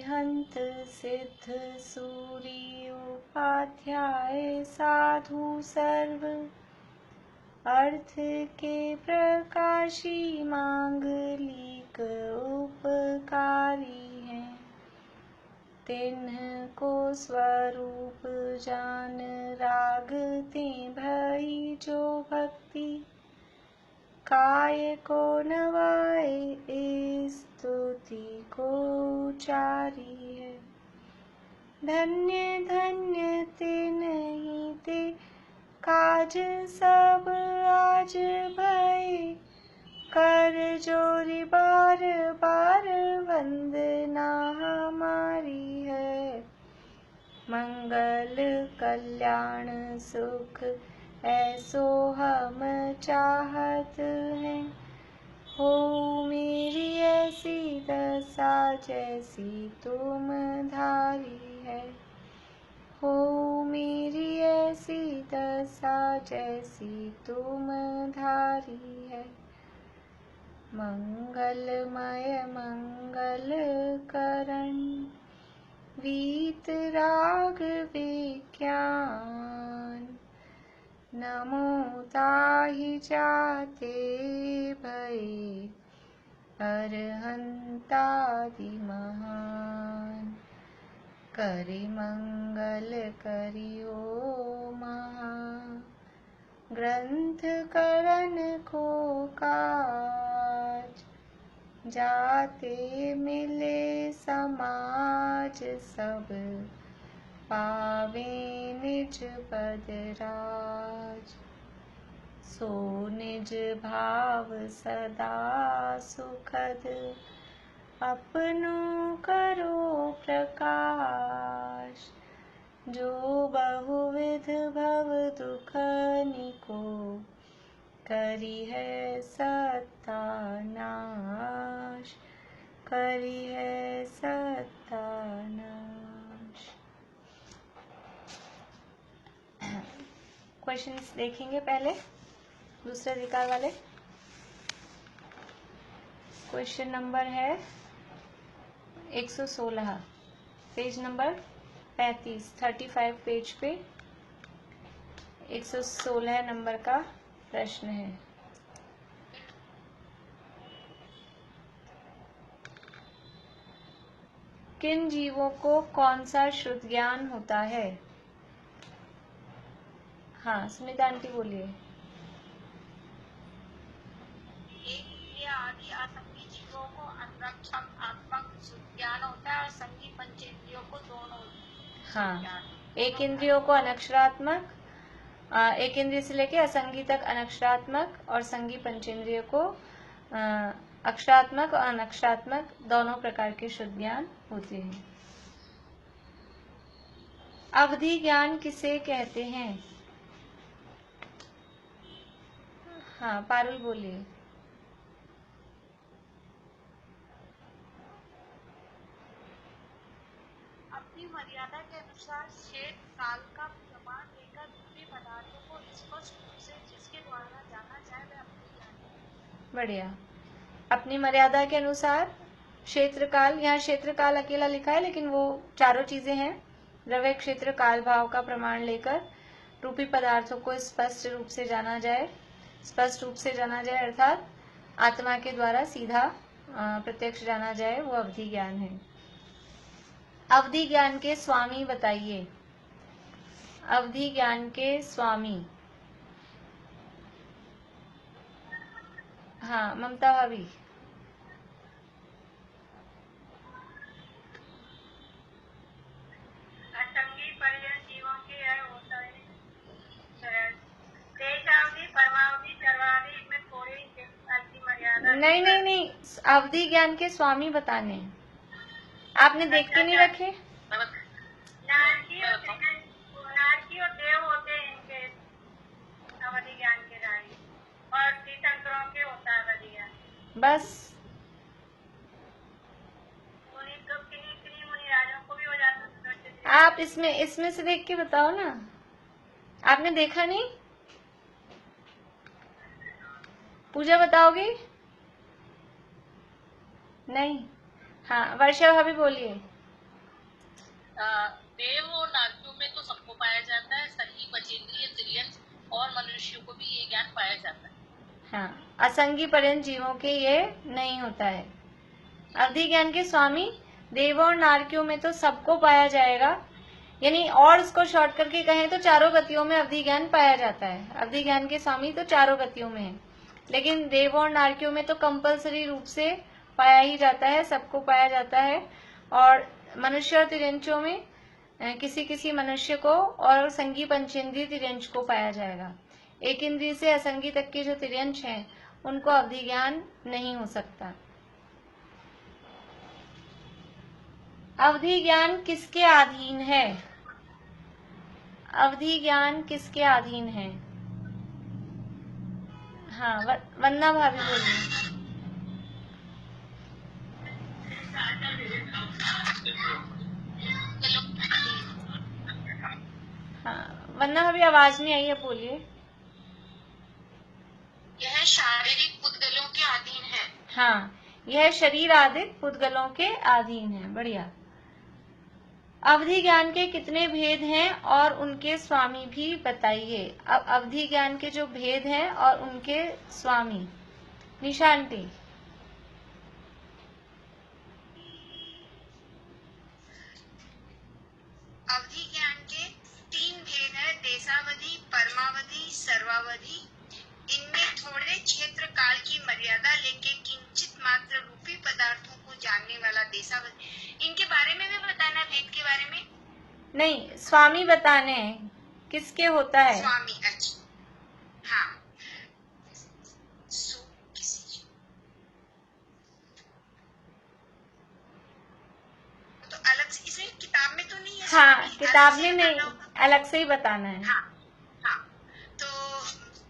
अरिहंत सिद्ध सूरी उपाध्याय साधु सर्व अर्थ के प्रकाशी मांगलिक उपकारी हैं। तिन्ह को स्वरूप जान रागते भई जो भक्ति काय को नवाए स्तुति को उचारी है। धन्य धन्य ते नहीं ते काज सब आज भय कर जोरी बार बार वंदना हमारी है। मंगल कल्याण सुख ऐसो हम चाहत हैं। हो मेरी ऐसी दशा जैसी तुम धारी है। हो मेरी ऐसी दशा जैसी तुम धारी है। मंगलमय मंगल करण वीत राग विज्ञान नमो ताहि जाते भये अरहंतादि महान। करि मंगल करियो महा ग्रंथ करण को काज जाते मिले समाज सब पावे निज पद राज। सो निज भाव सदा सुखद अपनो करो प्रकाश। जो बहुविध भव दुख निको करी है सत्यानाश। करी है सत्यानाश। क्वेश्चंस देखेंगे पहले दूसरे अधिकार वाले। क्वेश्चन नंबर है 116 पेज नंबर 35 पेज पे 116 नंबर का प्रश्न है। किन जीवों को कौन सा शुद्ध ज्ञान होता है? हाँ स्मिता आंटी बोलिए। आदि असंगी जीवों को अनरक्षात्मक शुद्ध ज्ञान होता है और संगी पंचेंद्रियों को दोनों। हाँ एक इंद्रियों को अनक्षरात्मक एक इंद्रिय से लेके असंगी तक अनक्षरात्मक और संगी पंचेंद्रियों को अक्षरात्मक और अनक्षरात्मक दोनों प्रकार के शुद्ध ज्ञान होते हैं। अवधि ज्ञान किसे कहते हैं? हाँ पारुल बोलिए। अपनी मर्यादा के अनुसार शेष काल का प्रमाण लेकर दूसरे पदार्थों को स्पष्ट रूप से जिसके द्वारा जाना जाए वह अवधि ज्ञान है। बढ़िया। अपनी मर्यादा के अनुसार क्षेत्र काल, यहाँ क्षेत्र काल अकेला लिखा है लेकिन वो चारों चीजें हैं। द्रव्य क्षेत्र काल भाव का प्रमाण लेकर रूपी पदार्थों को स्पष्ट रूप से जाना जाए। स्पष्ट रूप से जाना जाए अर्थात आत्मा के द्वारा सीधा प्रत्यक्ष जाना जाए, वो अवधि ज्ञान है। अवधि ज्ञान के स्वामी बताइए। अवधि ज्ञान के स्वामी। हाँ ममता भाभी। असंगी पर्यंत जीवों के यह होता है देशावधि परमावधि सर्वावधि में थोड़ी की मर्यादा। नहीं अवधि ज्ञान के स्वामी बताने हैं। आपने देख के नहीं रखे? नारकी और देव होते हैं इनके अवधि ज्ञान के राही और तीर्थंकरों के होता है अवधि ज्ञान। बस मुनि राजों को भी हो जाता है। आप इसमें से देख के बताओ ना। आपने देखा नहीं? पूजा बताओगी? नहीं। हाँ वर्षा भाभी बोलिए। देव और नागियों में तो सबको पाया जाता है, संगी पंचेंद्रिय तिर्यंच और मनुष्यों को भी ये ज्ञान पाया जाता है। हाँ, असंगी पर्यंत जीवों के ये नहीं होता है। अवधि ज्ञान के स्वामी देवों और नारकियों में तो सबको पाया जाएगा, यानी और उसको शॉर्ट करके कहें तो चारों गतियों में अवधि ज्ञान पाया जाता है। अवधि ज्ञान के स्वामी तो चारों गतियों में है, लेकिन देवों और नारकियों में तो कंपलसरी रूप से पाया ही जाता है, सबको पाया जाता है। और मनुष्य और तिर्यंचों में किसी किसी मनुष्य को और संगी पंचेंद्रिय तिर्यंच को पाया जाएगा। एक इंद्रिय से असंगी तक के जो तिर्यंच हैं उनको अवधि ज्ञान नहीं हो सकता। अवधि ज्ञान किसके अधीन है? अवधि ज्ञान किसके अधीन है? हाँ, वंदना भाभी बोलिए। हाँ, वंदना भाभी आवाज नहीं आई है, बोलिए। यह शारीरिक पुद्गलों के अधीन है। हाँ, यह शरीर आदिक पुद्गलों के अधीन है। बढ़िया। अवधि ज्ञान के कितने भेद हैं और उनके स्वामी भी बताइए। अब अवधि ज्ञान के जो भेद हैं और उनके स्वामी। निशांती। अवधि ज्ञान के 3 भेद है, देशावधि, परमावधि, सर्वावधि। इनमें थोड़े क्षेत्र काल की मर्यादा लेके किंचित मात्र रूपी पदार्थों को जानने वाला देशावधि। इनके बारे में भी बताना, भेद के बारे में नहीं, स्वामी बताने हैं किसके होता है। स्वामी, अच्छा, हाँ। तो अलग से इसमें किताब में तो नहीं है। हाँ, किताब में नहीं, अलग से ही बताना है। हाँ, हाँ। तो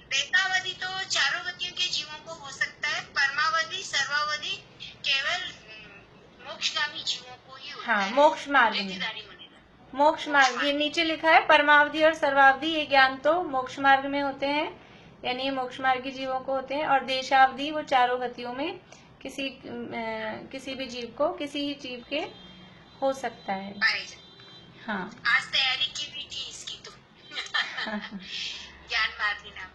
देशावधि तो चारों गतियों के जीवों को हो सकता है। परमावधि, सर्वावधि केवल मोक्षगामी जीवों को ही होता है। हाँ, मोक्ष मार्ग में। मोक्ष मार्ग, ये नीचे लिखा है परमावधि और सर्वावधि, ये ज्ञान तो मोक्ष मार्ग में होते हैं, यानी मोक्ष मार्गी जीवों को होते हैं। और देशावधि वो चारों गतियों में किसी भी जीव को, किसी ही जीव के हो सकता है। हाँ, आज तैयारी की भी थी इसकी तो ज्ञान मार्गी नाम।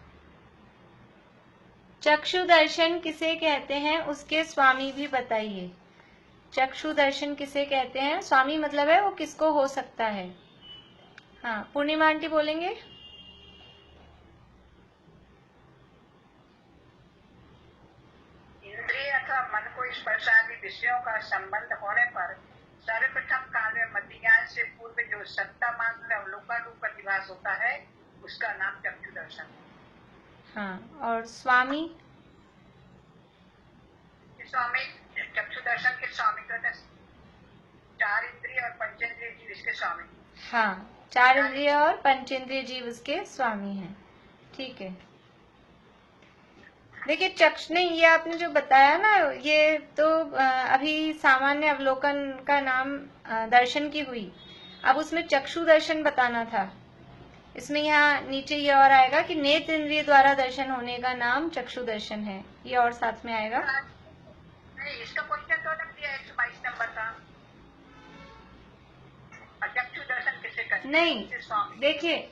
चक्षु दर्शन किसे कहते हैं, उसके स्वामी भी बताइए। चक्षु दर्शन किसे कहते हैं, स्वामी मतलब है वो किसको हो सकता है। हाँ, पूर्णिमा आंटी बोलेंगे। इंद्रिय अथवा मन को स्पर्श आदि विषयों का संबंध होने पर सर्वप्रथम काल में मति ज्ञान से पूर्व जो सत्ता मात्र अवलोकन रूप प्रतिभास होता है उसका नाम चक्षु दर्शन है। हाँ, और स्वामी चक्षु दर्शन के स्वामी तो 4 इंद्रिय और पंचेंद्रिय जीव इसके स्वामी। हाँ, 4 इंद्रिय और पंचेंद्रिय जीव इसके स्वामी हैं। ठीक है। देखिए चक्ष नहीं, ये आपने जो बताया ना, ये तो अभी सामान्य अवलोकन का नाम दर्शन की हुई। अब उसमें चक्षु दर्शन बताना था। इसमें यहाँ नीचे ये और आएगा कि नेत्र इंद्रिय द्वारा दर्शन होने का नाम चक्षु दर्शन है, ये और साथ में आएगा। नहीं, इसका क्वेश्चन तो रख दिया 122 नंबर का। चक्षु दर्शन किसे कहते हैं? नहीं, देखिए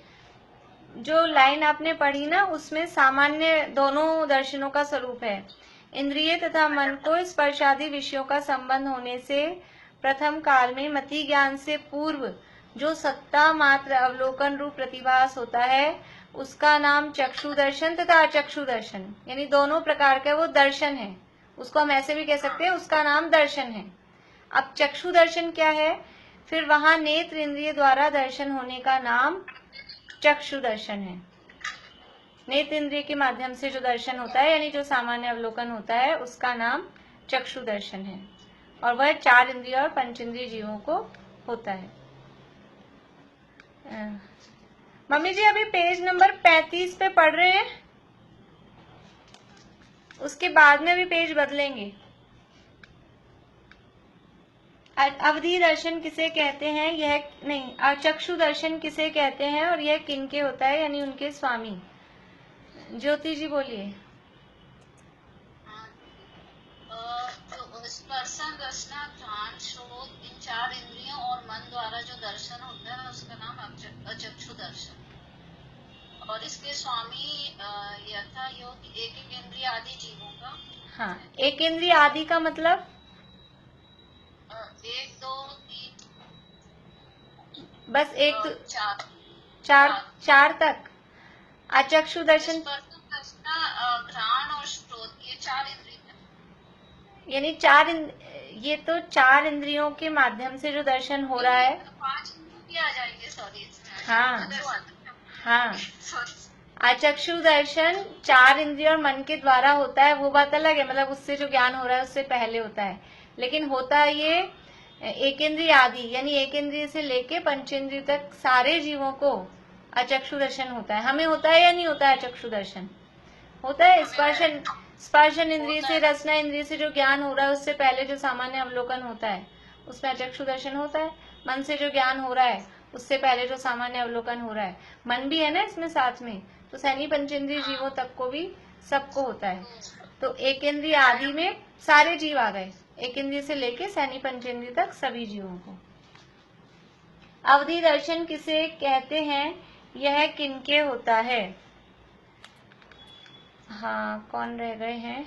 जो लाइन आपने पढ़ी ना, उसमें सामान्य दोनों दर्शनों का स्वरूप है। इंद्रिय तथा मन को स्पर्शादि विषयों का संबंध होने से प्रथम काल में मति ज्ञान से पूर्व जो सत्ता मात्र अवलोकन रूप प्रतिभास होता है उसका नाम चक्षु दर्शन तथा अचक्षु दर्शन, यानी दोनों प्रकार का वो दर्शन है। उसको हम ऐसे भी कह सकते हैं, उसका नाम दर्शन है। अब चक्षु दर्शन क्या है, फिर वहां नेत्र इंद्रिय द्वारा दर्शन होने का नाम चक्षु दर्शन है। नेत्र इंद्रिय के माध्यम से जो दर्शन होता है, यानी जो सामान्य अवलोकन होता है, उसका नाम चक्षु दर्शन है, और वह 4 इंद्रिय और पंचेंद्रिय जीवों को होता है। मम्मी जी अभी पेज नंबर 35 पे पढ़ रहे हैं, उसके बाद में भी पेज बदलेंगे। अवधि दर्शन किसे कहते हैं, यह नहीं, अचक्षु दर्शन किसे कहते हैं और यह किनके होता है, यानी उनके स्वामी। ज्योति जी बोलिए। स्पर्शन, रसना, घ्राण, श्रोत, इन 4 इंद्रियों और मन द्वारा जो दर्शन होता है उसका नाम अचक्षु दर्शन। और इसके स्वामी यथा योग एक एक इंद्रिय आदि जीवों का। हाँ, एक इंद्रिय आदि का मतलब 1 2 3 बस एक तो 4 चार तक। अचक्षु दर्शन स्पर्शन, रसना, घ्राण और श्रोत, ये 4 इंद्रिय है। यानी ये तो 4 इंद्रियों के माध्यम से जो दर्शन हो रहा है। 5 इंद्रिय भी आ जाएंगे, सॉरी इसमें। हाँ, सॉरी। अचक्षु दर्शन 4 इंद्रिय और मन के द्वारा होता है, वो बात अलग है, मतलब उससे जो ज्ञान हो रहा है उससे पहले होता है। लेकिन होता ये एक इंद्रिय आदि, यानी एक इंद्रिय से लेके पंचेंद्रिय तक सारे जीवों को अचक्षु दर्शन होता है। हमें होता है या नहीं होता है अचक्षु दर्शन? होता है। स्पर्शन इंद्रिय से, रसना इंद्रिय से जो ज्ञान हो रहा है उससे पहले जो सामान्य अवलोकन होता है उसमें अचक्षु दर्शन होता है। मन से जो ज्ञान हो रहा है उससे पहले जो सामान्य अवलोकन हो रहा है, मन भी है ना इसमें साथ में, तो सैनी पंचेंद्रिय जीवों तक को भी सबको होता है। तो एक इंद्रिय आदि में सारे जीव आ गए, एक इंद्रिय से लेके सैनी पंचेंद्रिय तक सभी जीवों को। अवधि दर्शन किसे कहते हैं, यह किनके होता है? हाँ, कौन रह गए हैं?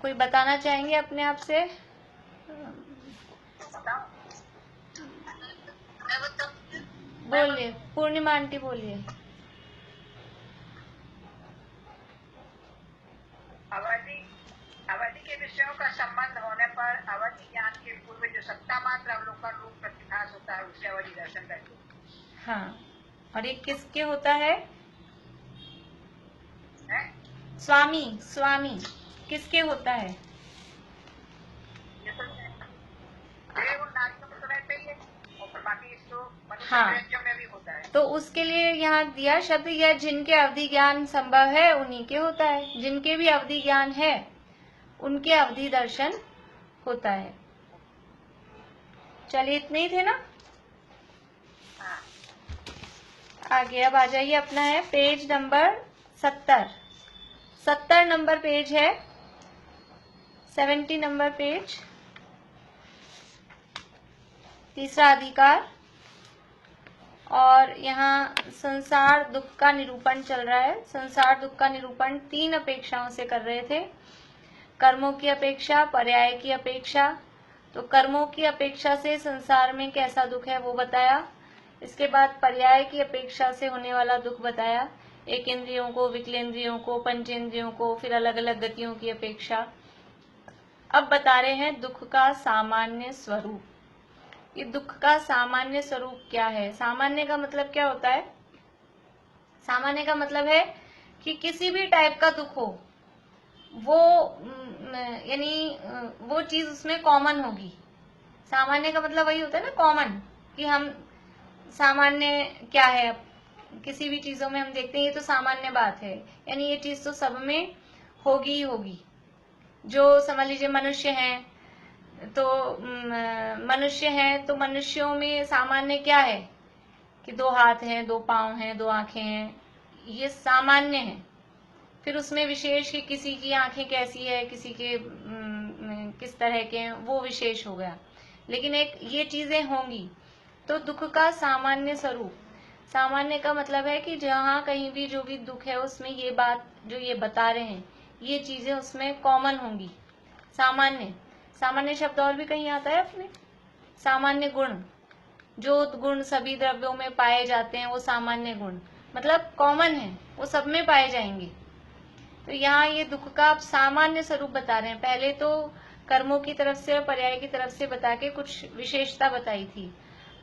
कोई बताना चाहेंगे अपने आप से? बोलिए, पूर्णिमा आंटी बोलिए। अवधि के विषयों का संबंध होने पर अवधि ज्ञान के पूर्व जो सत्ता मात्र अवलोकन रूप प्रतिभास होता है उसे अवधि दर्शन कहते हैं। हाँ, और ये किसके होता है? स्वामी किसके होता है? हाँ, में भी होता है। तो उसके लिए यहाँ दिया शब्द, यह जिनके अवधि ज्ञान संभव है उन्हीं के होता है। जिनके भी अवधि ज्ञान है उनके अवधि दर्शन होता है। चलिए, इतने ही थे ना? आगे अब आ जाइए, अपना है पेज नंबर 70 नंबर पेज है, 70 नंबर पेज, तीसरा अधिकार। और यहाँ संसार दुख का निरूपण चल रहा है। संसार दुख का निरूपण 3 अपेक्षाओं से कर रहे थे, कर्मों की अपेक्षा, पर्याय की अपेक्षा। तो कर्मों की अपेक्षा से संसार में कैसा दुख है वो बताया। इसके बाद पर्याय की अपेक्षा से होने वाला दुख बताया, एक इंद्रियों को, विकलेंद्रियों को, पंचेंद्रियों को, फिर अलग अलग गतियों की अपेक्षा। अब बता रहे हैं दुख का सामान्य स्वरूप। ये दुख का सामान्य स्वरूप क्या है? सामान्य का मतलब क्या होता है? सामान्य का मतलब है कि किसी भी टाइप का दुख हो, वो यानी वो चीज उसमें कॉमन होगी। सामान्य का मतलब वही होता है ना, कॉमन, कि हम सामान्य क्या है, किसी भी चीजों में हम देखते हैं ये तो सामान्य बात है, यानी ये चीज तो सब में होगी ही होगी। जो समझ लीजिए मनुष्य हैं, तो मनुष्य हैं तो मनुष्यों में सामान्य क्या है कि 2 हाथ हैं, 2 पांव हैं, 2 आंखें हैं, ये सामान्य है। फिर उसमें विशेष कि किसी की आंखें कैसी है, किसी के किस तरह के हैं, वो विशेष हो गया। लेकिन एक ये चीजें होंगी। तो दुख का सामान्य स्वरूप, सामान्य का मतलब है कि जहाँ कहीं भी जो भी दुख है उसमें ये बात जो ये बता रहे हैं ये चीजें उसमें कॉमन होंगी। सामान्य शब्द और भी कहीं आता है अपने, सामान्य गुण, जो गुण सभी द्रव्यों में पाए जाते हैं वो सामान्य गुण, मतलब कॉमन है, वो सब में पाए जाएंगे। तो यहाँ ये दुख का आप सामान्य स्वरूप बता रहे हैं। पहले तो कर्मों की तरफ से और पर्याय की तरफ से बता के कुछ विशेषता बताई थी।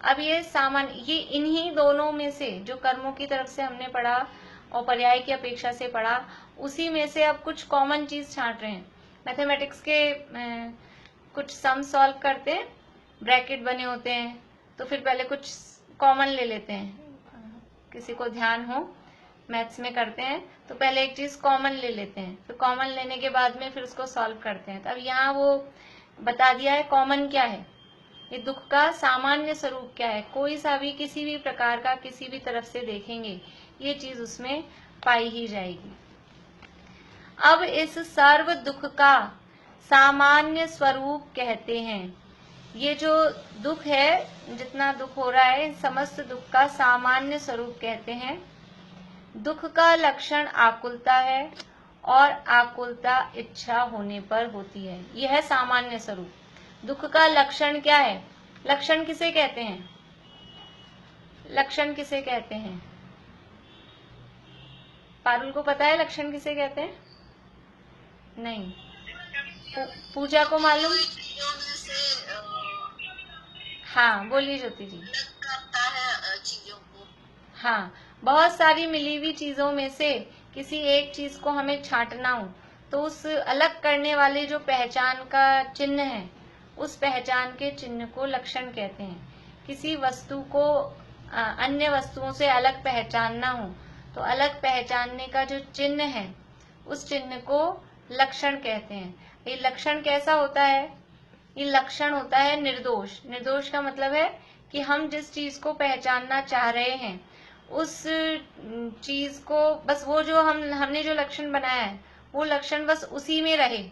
अब ये सामान्य, ये इन्हीं दोनों में से जो कर्मों की तरफ से हमने पढ़ा और पर्याय की अपेक्षा से पढ़ा, उसी में से अब कुछ कॉमन चीज छांट रहे हैं। मैथमेटिक्स के कुछ सम सॉल्व करते हैं, ब्रैकेट बने होते हैं, तो फिर पहले कुछ कॉमन ले लेते हैं। किसी को ध्यान हो, मैथ्स में करते हैं तो पहले एक चीज कॉमन ले लेते हैं, फिर कॉमन लेने के बाद में फिर उसको सॉल्व करते हैं। तो अब यहाँ वो बता दिया है कॉमन क्या है, ये दुख का सामान्य स्वरूप क्या है। कोई सा भी किसी भी प्रकार का किसी भी तरफ से देखेंगे ये चीज उसमें पाई ही जाएगी। अब इस सर्व दुख का सामान्य स्वरूप कहते हैं। ये जो दुख है, जितना दुख हो रहा है, समस्त दुख का सामान्य स्वरूप कहते हैं। दुख का लक्षण आकुलता है और आकुलता इच्छा होने पर होती है। यह है सामान्य स्वरूप। दुख का लक्षण क्या है? लक्षण किसे कहते हैं? लक्षण किसे कहते हैं? पारुल को पता है लक्षण किसे कहते हैं? नहीं। पूजा को मालूम? हाँ बोलिए ज्योति जी। करता है चीजों को। हाँ, बहुत सारी मिली हुई चीजों में से किसी एक चीज को हमें छांटना हो तो उस अलग करने वाले जो पहचान का चिन्ह है, उस पहचान के चिन्ह को लक्षण कहते हैं। किसी वस्तु को अन्य वस्तुओं से अलग पहचानना हो तो अलग पहचानने का जो चिन्ह है, उस चिन्ह को लक्षण कहते हैं। ये लक्षण कैसा होता है? ये लक्षण होता है निर्दोष। निर्दोष का मतलब है कि हम जिस चीज को पहचानना चाह रहे हैं उस चीज को, बस वो जो हमने जो लक्षण बनाया है वो लक्षण बस उसी में रहे,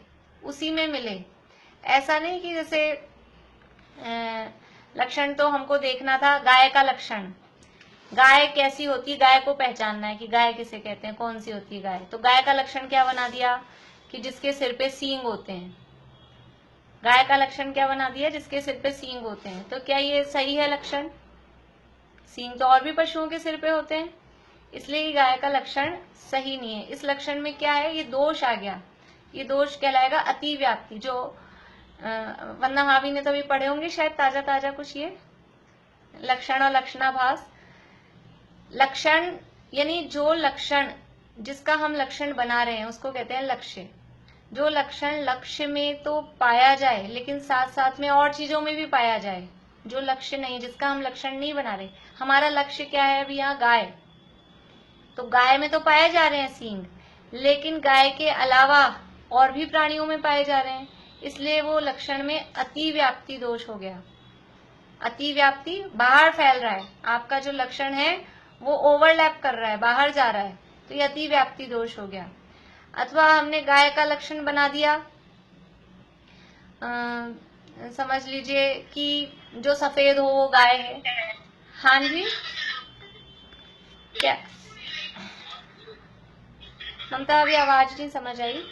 उसी में मिले। ऐसा नहीं कि जैसे लक्षण तो हमको देखना था गाय का लक्षण, गाय कैसी होती है, गाय को पहचानना है कि गाय किसे कहते हैं, कौन सी होती है गाय। तो गाय का लक्षण क्या बना दिया कि जिसके सिर पे सींग होते हैं। गाय का लक्षण क्या बना दिया? जिसके सिर पे सींग होते हैं। तो क्या ये सही है लक्षण? सींग तो और भी पशुओं के सिर पे होते हैं, इसलिए गाय का लक्षण सही नहीं है। इस लक्षण में क्या है? ये दोष आ गया। ये दोष कहलाएगा अतिव्याप्ति। जो वंदना भाभी ने तो अभी पढ़े होंगे शायद ताजा ताजा कुछ ये लक्षण और लक्षणाभास। लक्षण यानी जो लक्षण, जिसका हम लक्षण बना रहे हैं उसको कहते हैं लक्ष्य। जो लक्षण लक्ष्य में तो पाया जाए लेकिन साथ साथ में और चीजों में भी पाया जाए। जो लक्ष्य नहीं, जिसका हम लक्षण नहीं बना रहे। हमारा लक्ष्य क्या है अभी यहाँ? गाय। तो गाय में तो पाए जा रहे हैं सींग, लेकिन गाय के अलावा और भी प्राणियों में पाए जा रहे हैं, इसलिए वो लक्षण में अतिव्याप्ति दोष हो गया। अतिव्याप्ति, बाहर फैल रहा है, आपका जो लक्षण है वो ओवरलैप कर रहा है, बाहर जा रहा है, तो ये अतिव्याप्ति दोष हो गया। अथवा हमने गाय का लक्षण बना दिया, समझ लीजिए कि जो सफेद हो वो गाय है। हाँ जी, क्या ममता? अभी आवाज नहीं समझ आई।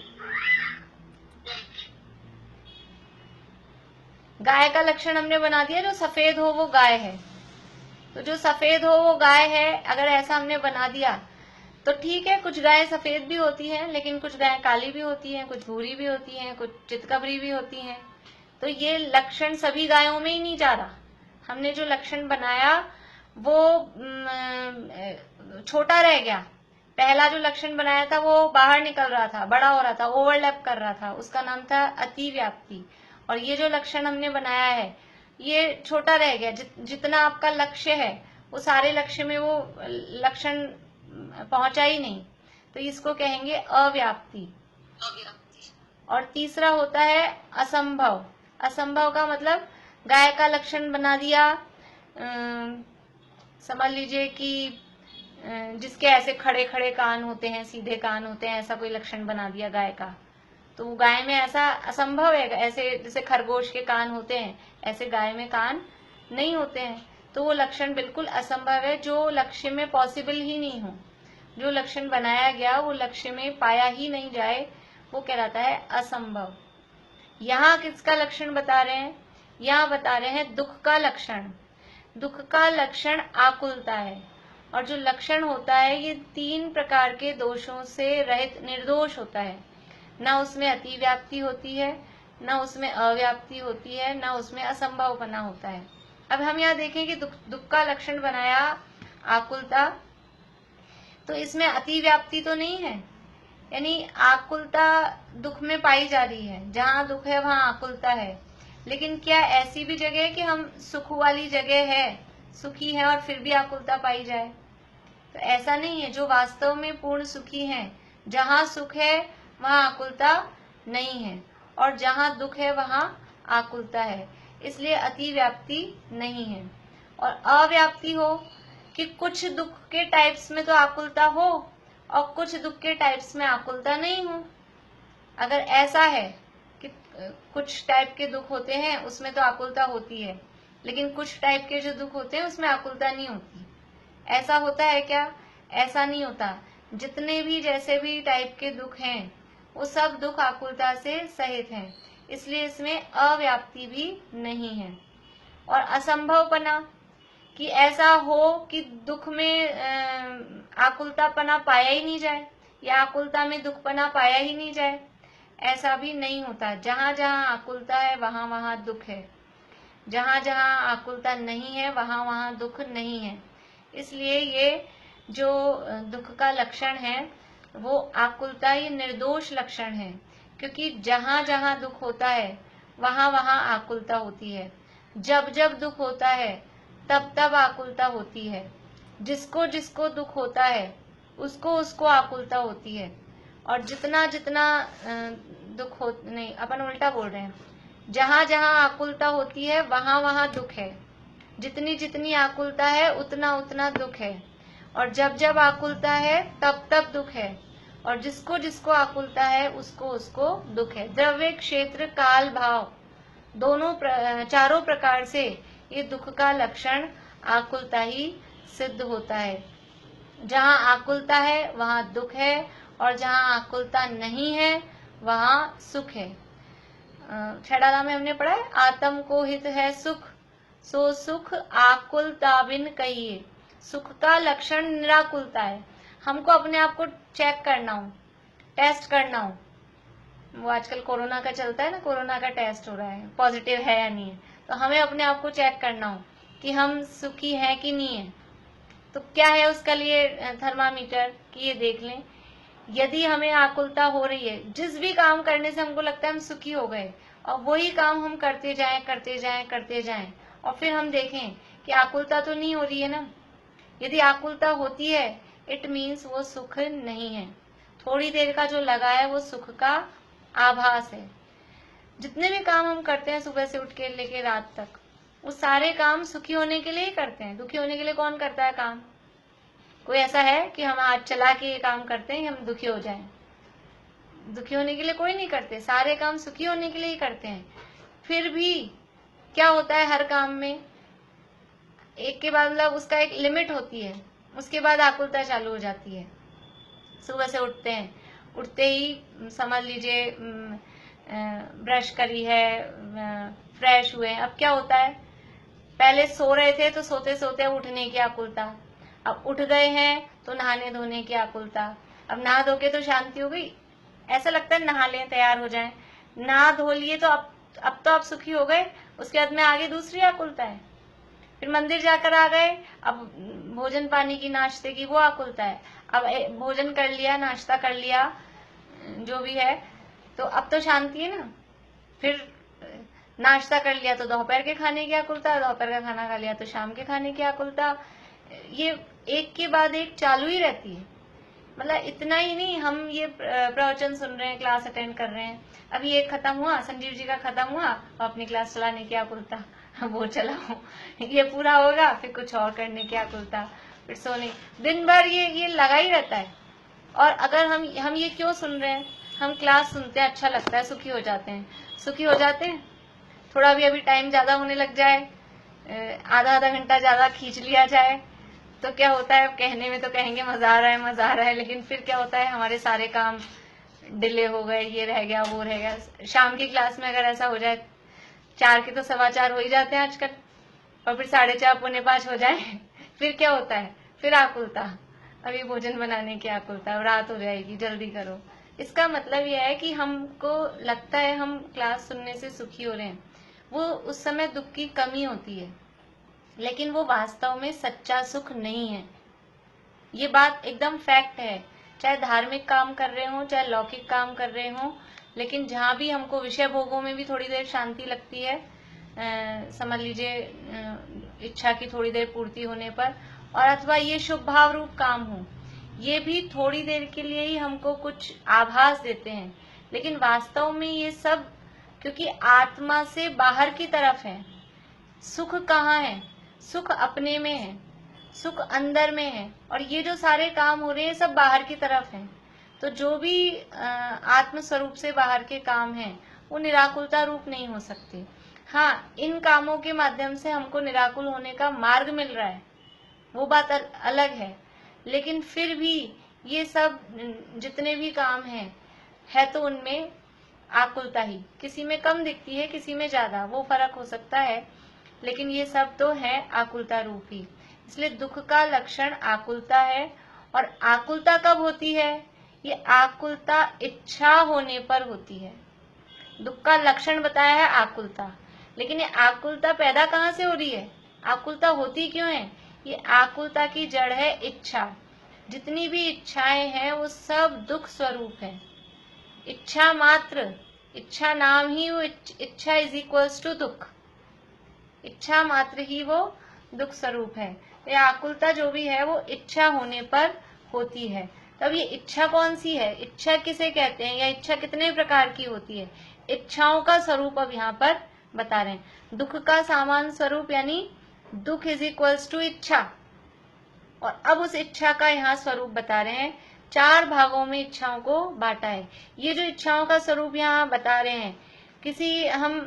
गाय का लक्षण हमने बना दिया, जो सफेद हो वो गाय है। तो जो सफेद हो वो गाय है, अगर ऐसा हमने बना दिया तो ठीक है। कुछ गायें सफेद भी होती हैं, लेकिन कुछ गायें काली भी होती हैं, कुछ भूरी भी होती हैं, कुछ चितकबरी भी होती हैं। तो ये लक्षण सभी गायों में ही नहीं जा रहा। हमने जो लक्षण बनाया वो छोटा रह गया। पहला जो लक्षण बनाया था वो बाहर निकल रहा था, बड़ा हो रहा था, ओवरलैप कर रहा था, उसका नाम था अतिव्याप्ति। और ये जो लक्षण हमने बनाया है ये छोटा रह गया। जितना आपका लक्ष्य है वो सारे लक्ष्य में वो लक्षण पहुंचा ही नहीं, तो इसको कहेंगे अव्याप्ति। और तीसरा होता है असंभव। असंभव का मतलब गाय का लक्षण बना दिया, समझ लीजिए कि जिसके ऐसे खड़े खड़े कान होते हैं, सीधे कान होते हैं, ऐसा कोई लक्षण बना दिया गाय का, तो गाय में ऐसा असंभव है। ऐसे जैसे खरगोश के कान होते हैं ऐसे गाय में कान नहीं होते हैं, तो वो लक्षण बिल्कुल असंभव है, जो लक्ष्य में पॉसिबल ही नहीं हो। जो लक्षण बनाया गया वो लक्ष्य में पाया ही नहीं जाए, वो कहलाता है असंभव। यहाँ किसका लक्षण बता रहे हैं? यहाँ बता रहे हैं दुख का लक्षण। दुख का लक्षण आकुलता है, और जो लक्षण होता है ये 3 प्रकार के दोषों से रहित निर्दोष होता है। ना उसमें अतिव्याप्ति होती है, ना उसमें अव्याप्ति होती है, ना उसमें असंभवपना होता है। अब हम यहाँ देखें कि दुख का लक्षण बनाया आकुलता, तो इसमें अतिव्याप्ति तो नहीं है, यानी आकुलता दुख में पाई जा रही है। जहाँ दुख है वहाँ आकुलता है। लेकिन क्या ऐसी भी जगह है कि हम सुख वाली जगह है, सुखी है और फिर भी आकुलता पाई जाए? तो ऐसा नहीं है। जो वास्तव में पूर्ण सुखी हैं, जहाँ सुख है वहाँ आकुलता नहीं है, और जहाँ दुख है वहाँ आकुलता है, इसलिए अतिव्याप्ति नहीं है। और अव्याप्ति हो कि कुछ दुख के टाइप्स में तो आकुलता हो और कुछ दुख के टाइप्स में आकुलता नहीं हो, अगर ऐसा है कि कुछ टाइप के दुख होते हैं उसमें तो आकुलता होती है, लेकिन कुछ टाइप के जो दुख होते हैं उसमें आकुलता नहीं होती, ऐसा होता है क्या? ऐसा नहीं होता। जितने भी जैसे भी टाइप के दुख हैं वो सब दुख आकुलता से सहित हैं, इसलिए इसमें अव्याप्ति भी नहीं है। और असंभवपना, कि ऐसा हो कि दुख में आकुलतापना पाया ही नहीं जाए या आकुलता में दुखपना पाया ही नहीं जाए, ऐसा भी नहीं होता। जहां जहां आकुलता है वहां वहां दुख है, जहां जहां आकुलता नहीं है वहां वहां दुख नहीं है। इसलिए ये जो दुख का लक्षण है वो आकुलता ये निर्दोष लक्षण है, क्योंकि जहां जहां दुख होता है वहां वहां आकुलता होती है। जब जब दुख होता है तब तब आकुलता होती है। जिसको जिसको दुख होता है उसको उसको आकुलता होती है। और जितना जितना दुख हो, नहीं अपन उल्टा बोल रहे हैं, जहां जहां आकुलता होती है वहां वहां दुख है, जितनी जितनी आकुलता है उतना उतना दुख है, और जब जब आकुलता है तब तब दुख है, और जिसको जिसको आकुलता है उसको उसको दुख है। द्रव्य, क्षेत्र, काल, भाव दोनों चारों प्रकार से ये दुख का लक्षण आकुलता ही सिद्ध होता है। जहां आकुलता है वहां दुख है, और जहां आकुलता नहीं है वहां सुख है। छड़ाला में हमने पढ़ा है, आत्म को हित है सुख, सो सुख आकुलता बिन कहिए। सुख का लक्षण निराकुलता है। हमको अपने आप को चेक करना हो, टेस्ट करना हो, वो आजकल कोरोना का चलता है ना, कोरोना का टेस्ट हो रहा है, पॉजिटिव है या नहीं है, तो हमें अपने आप को चेक करना हो कि हम सुखी हैं कि नहीं है। तो क्या है उसका लिए थर्मामीटर, कि ये देख लें यदि हमें आकुलता हो रही है, जिस भी काम करने से हमको लगता है हम सुखी हो गए, और वही काम हम करते जाएं करते जाएं करते जाएं, और फिर हम देखें कि आकुलता तो नहीं हो रही है ना। यदि आकुलता होती है इट मीन्स वो सुख नहीं है। थोड़ी देर का जो लगा है वो सुख का आभास है। जितने भी काम हम करते हैं सुबह से उठ के लेके रात तक, वो सारे काम सुखी होने के लिए ही करते हैं। दुखी होने के लिए कौन करता है काम? कोई ऐसा है कि हम आज चला के ये काम करते हैं कि हम दुखी हो जाएं? दुखी होने के लिए कोई नहीं करते, सारे काम सुखी होने के लिए ही करते हैं। फिर भी क्या होता है, हर काम में एक के बाद मतलब उसका एक लिमिट होती है, उसके बाद आकुलता चालू हो जाती है। सुबह से उठते हैं, उठते ही समझ लीजिए ब्रश करी है, फ्रेश हुए, अब क्या होता है, पहले सो रहे थे तो सोते सोते उठने की आकुलता, अब उठ गए हैं तो नहाने धोने की आकुलता, अब नहा धो के तो शांति हो गई, ऐसा लगता है नहा लें तैयार हो जाएं, नहा धो लिए तो अब तो आप सुखी हो गए, उसके बाद में आगे दूसरी आकुलता है। फिर मंदिर जाकर आ गए, अब भोजन पानी की, नाश्ते की, वो आकुलता है। अब भोजन कर लिया, नाश्ता कर लिया, जो भी है, तो अब तो शांति है ना। फिर नाश्ता कर लिया तो दोपहर के खाने की आकुलता, दोपहर का खाना खा लिया तो शाम के खाने की आकुलता। ये एक के बाद एक चालू ही रहती है। मतलब इतना ही नहीं, हम ये प्रवचन सुन रहे हैं, क्लास अटेंड कर रहे हैं, अभी एक खत्म हुआ, संजीव जी का खत्म हुआ, तो अपनी क्लास चलाने की आकुलता, वो चलाओ, ये पूरा होगा, फिर कुछ और करने की आकुलता, फिर सोने, दिन भर ये लगा ही रहता है। और अगर हम ये क्यों सुन रहे हैं, हम क्लास सुनते हैं, अच्छा लगता है, सुखी हो जाते हैं, सुखी हो जाते हैं, थोड़ा भी अभी टाइम ज्यादा होने लग जाए, आधा आधा घंटा ज्यादा खींच लिया जाए, तो क्या होता है, कहने में तो कहेंगे मजा आ रहा है मजा आ रहा है, लेकिन फिर क्या होता है, हमारे सारे काम डिले हो गए, ये रह गया वो रह गया। शाम की क्लास में अगर ऐसा हो जाए, 4 के तो 4:15 हो ही जाते हैं आजकल, और फिर 4:30 पौने 5 हो जाए, फिर क्या होता है, फिर आकुलता, अभी भोजन बनाने की आकुलता, रात हो जाएगी, जल्दी करो। इसका मतलब यह है कि हमको लगता है हम क्लास सुनने से सुखी हो रहे हैं, वो उस समय दुख की कमी होती है, लेकिन वो वास्तव में सच्चा सुख नहीं है। ये बात एकदम फैक्ट है, चाहे धार्मिक काम कर रहे हो चाहे लौकिक काम कर रहे हो, लेकिन जहाँ भी हमको विषय भोगों में भी थोड़ी देर शांति लगती है, समझ लीजिए इच्छा की थोड़ी देर पूर्ति होने पर, और अथवा ये शुभ भाव रूप काम हो, ये भी थोड़ी देर के लिए ही हमको कुछ आभास देते हैं, लेकिन वास्तव में ये सब क्योंकि आत्मा से बाहर की तरफ है। सुख कहाँ है? सुख अपने में है, सुख अंदर में है, और ये जो सारे काम हो रहे हैं सब बाहर की तरफ हैं। तो जो भी आत्म स्वरूप से बाहर के काम हैं वो निराकुलता रूप नहीं हो सकते। हाँ, इन कामों के माध्यम से हमको निराकुल होने का मार्ग मिल रहा है, वो बात अलग है, लेकिन फिर भी ये सब जितने भी काम हैं है तो उनमें आकुलता ही, किसी में कम दिखती है किसी में ज्यादा, वो फर्क हो सकता है, लेकिन ये सब तो है आकुलता रूपी। इसलिए दुख का लक्षण आकुलता है। और आकुलता कब होती है? ये आकुलता इच्छा होने पर होती है। दुख का लक्षण बताया है आकुलता, लेकिन ये आकुलता पैदा कहाँ से हो रही है? आकुलता होती क्यों है? ये आकुलता की जड़ है इच्छा। जितनी भी इच्छाएं हैं वो सब दुख स्वरूप है। इच्छा मात्र, इच्छा नाम ही वो इच्छा इज इक्वल्स टू दुख, इच्छा मात्र ही वो दुख स्वरूप है। ये आकुलता जो भी है वो इच्छा होने पर होती है। तब ये इच्छा कौन सी है? इच्छा किसे कहते हैं या इच्छा कितने प्रकार की होती है? इच्छाओं का स्वरूप अब यहाँ पर बता रहे हैं। दुख का सामान्य स्वरूप यानी दुख इज इक्वल्स टू इच्छा, और अब उस इच्छा का यहाँ स्वरूप बता रहे हैं। 4 भागों में इच्छाओं को बांटा है। ये जो इच्छाओं का स्वरूप यहाँ बता रहे हैं, किसी हम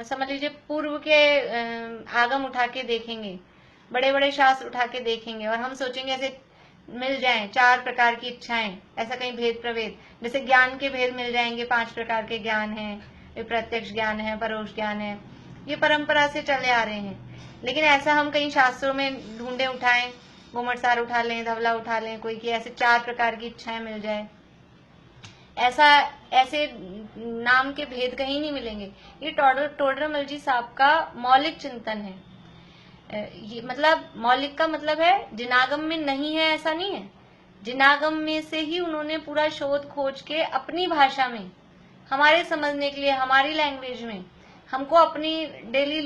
समझ लीजिए पूर्व के आगम उठा के देखेंगे, बड़े बड़े शास्त्र उठा के देखेंगे और हम सोचेंगे ऐसे मिल जाएं 4 प्रकार की इच्छाएं, ऐसा कहीं भेद प्रभेद, जैसे ज्ञान के भेद मिल जाएंगे, 5 प्रकार के ज्ञान हैं, प्रत्यक्ष ज्ञान है, परोक्ष ज्ञान है, ये परंपरा से चले आ रहे हैं। लेकिन ऐसा हम कहीं शास्त्रों में ढूंढे उठाएं, घुमटसार उठा लें, धवला उठा लें, कोई की ऐसे 4 प्रकार की इच्छाएं मिल जाए, ऐसे नाम के भेद कहीं नहीं मिलेंगे। ये टोडरमल जी साहब का मौलिक चिंतन है। ये मतलब मौलिक का मतलब है जिनागम में नहीं है ऐसा नहीं है, जिनागम में से ही उन्होंने पूरा शोध खोज के अपनी भाषा में हमारे समझने के लिए, हमारी लैंग्वेज में, हमको अपनी डेली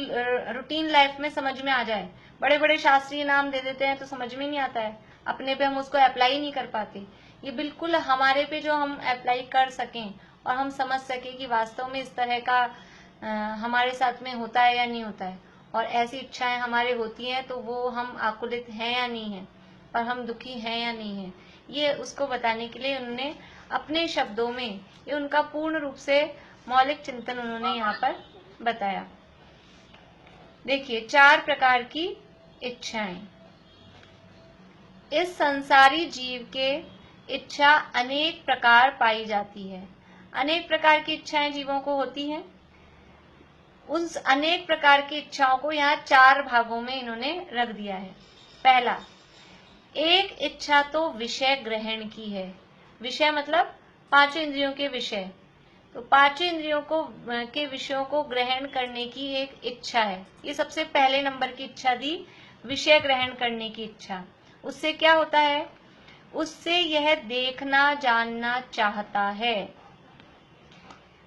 रूटीन लाइफ में समझ में आ जाए। बड़े बड़े शास्त्रीय नाम दे देते हैं तो समझ में नहीं आता है, अपने पे हम उसको अप्लाई नहीं कर पाते। ये बिल्कुल हमारे पे जो हम अप्लाई कर सकें और हम समझ सकें कि वास्तव में इस तरह का हमारे साथ में होता है या नहीं होता है, और ऐसी इच्छाएं हमारे होती हैं तो वो हम आकुलित हैं या नहीं है, और हम दुखी हैं या नहीं है, ये उसको बताने के लिए उन्होंने अपने शब्दों में, ये उनका पूर्ण रूप से मौलिक चिंतन उन्होंने यहाँ पर बताया। देखिए 4 प्रकार की इच्छाएं। इस संसारी जीव के इच्छा अनेक प्रकार पाई जाती है। अनेक प्रकार की इच्छाएं जीवों को होती हैं। उस अनेक प्रकार की इच्छाओं को यहाँ 4 भागों में इन्होंने रख दिया है। पहला, एक इच्छा तो विषय ग्रहण की है। विषय मतलब 5 इंद्रियों के विषय, तो 5 इंद्रियों को के विषयों को ग्रहण करने की एक इच्छा है। ये सबसे पहले नंबर की इच्छा दी, विषय ग्रहण करने की इच्छा। उससे क्या होता है? उससे यह देखना जानना चाहता है।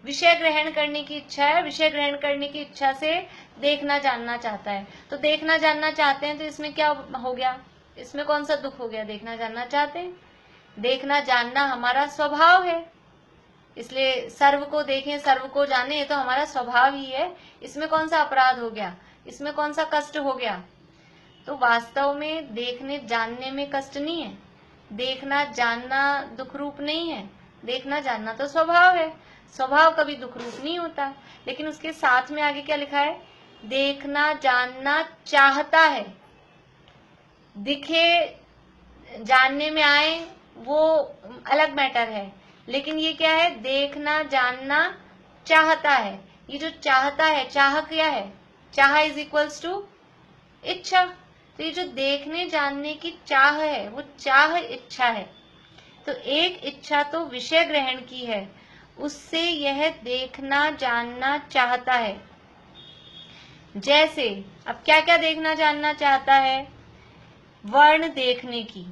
विषय ग्रहण करने की इच्छा है, विषय ग्रहण करने की इच्छा से देखना जानना चाहता है। तो देखना जानना चाहते हैं तो इसमें क्या हो गया? इसमें कौन सा दुख हो गया? देखना जानना चाहते हैं, देखना जानना हमारा स्वभाव है, इसलिए सर्व को देखें सर्व को जाने, ये तो हमारा स्वभाव ही है। इसमें कौन सा अपराध हो गया? इसमें कौन सा कष्ट हो गया? तो वास्तव में देखने जानने में कष्ट नहीं है, देखना जानना दुख रूप नहीं है। देखना जानना तो स्वभाव है, स्वभाव कभी दुख रूप नहीं होता। लेकिन उसके साथ में आगे क्या लिखा है? देखना जानना चाहता है। दिखे जानने में आए वो अलग मैटर है, लेकिन ये क्या है? देखना जानना चाहता है। ये जो चाहता है, चाह क्या है? चाह इज इक्वल्स टू इच्छा। तो ये जो देखने जानने की चाह है वो चाह इच्छा है। तो एक इच्छा तो विषय ग्रहण की है, उससे यह देखना जानना चाहता है। जैसे अब क्या क्या देखना जानना चाहता है? वर्ण देखने की,